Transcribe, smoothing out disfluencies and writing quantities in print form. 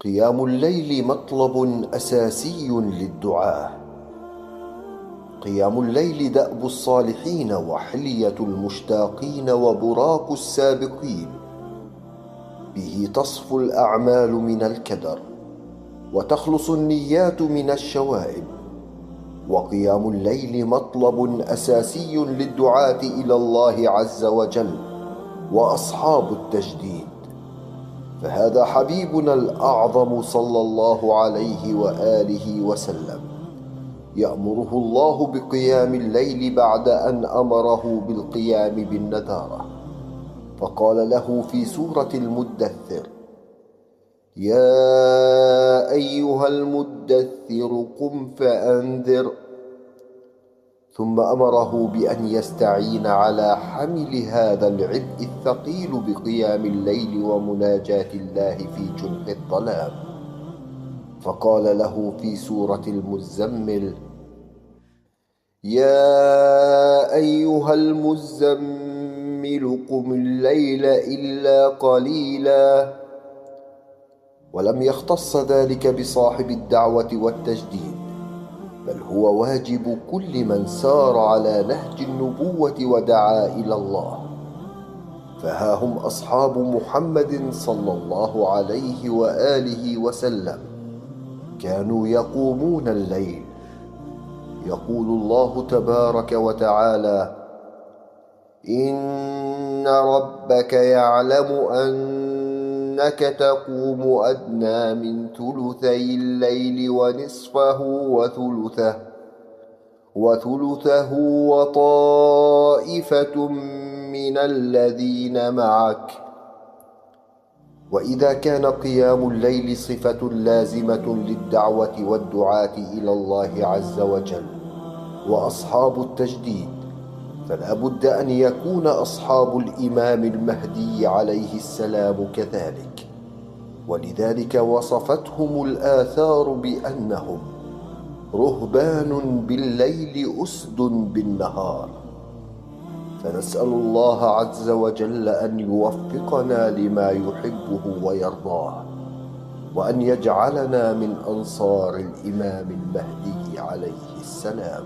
قيام الليل مطلب أساسي للدعاة. قيام الليل دأب الصالحين وحلية المشتاقين وبراق السابقين. به تصفو الأعمال من الكدر وتخلص النيات من الشوائب. وقيام الليل مطلب أساسي للدعاة إلى الله عز وجل وأصحاب التجديد. فهذا حبيبنا الأعظم صلى الله عليه وآله وسلم يأمره الله بقيام الليل بعد أن أمره بالقيام بالنذارة، فقال له في سورة المدثر: يا أيها المدثر قم فأنذر. ثم أمره بأن يستعين على حمل هذا العبء الثقيل بقيام الليل ومناجاة الله في جنح الظلام، فقال له في سورة المزمل: يا أيها المزمل قم الليل إلا قليلا. ولم يختص ذلك بصاحب الدعوة والتجديد، بل هو واجب كل من سار على نهج النبوة ودعا إلى الله. فها هم أصحاب محمد صلى الله عليه وآله وسلم كانوا يقومون الليل. يقول الله تبارك وتعالى: إن ربك يعلم أنك تقوم أدنى من ثلثي الليل ونصفه وثلثه وطائفة من الذين معك. وإذا كان قيام الليل صفة لازمة للدعوة والدعاة إلى الله عز وجل وأصحاب التجديد، فلا بد أن يكون أصحاب الإمام المهدي عليه السلام كذلك. ولذلك وصفتهم الآثار بأنهم رهبان بالليل أسد بالنهار. فنسأل الله عز وجل أن يوفقنا لما يحبه ويرضاه، وأن يجعلنا من أنصار الإمام المهدي عليه السلام.